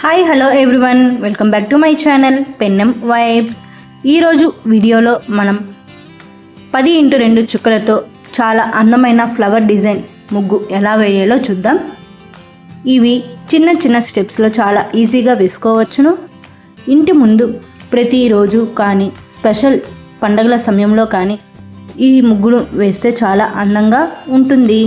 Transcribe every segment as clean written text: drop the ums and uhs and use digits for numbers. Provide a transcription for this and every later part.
Hi hello everyone, welcome back to my channel పెన్నెం vibes. ఈరోజు వీడియోలో మనం 10x2 చుక్కలతో చాలా అందమైన ఫ్లవర్ డిజైన్ ముగ్గు ఎలా వేయాలో చూద్దాం. ఇవి చిన్న చిన్న స్టెప్స్లో చాలా ఈజీగా వేసుకోవచ్చును. ఇంటి ముందు ప్రతిరోజు కానీ స్పెషల్ పండగల సమయంలో కానీ ఈ ముగ్గును వేస్తే చాలా అందంగా ఉంటుంది.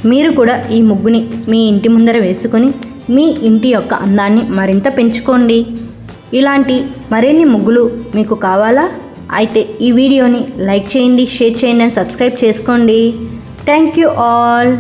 మీరు కూడా ఈ ముగ్గుని మీ ఇంటి ముందర వేసుకొని మీ ఇంటి యొక్క అందాన్ని మరింత పెంచుకోండి. ఇలాంటి మరిన్ని ముగ్గులు మీకు కావాలా? అయితే ఈ వీడియోని లైక్ చేయండి, షేర్ చేయండి, సబ్స్క్రైబ్ చేసుకోండి. Thank you all.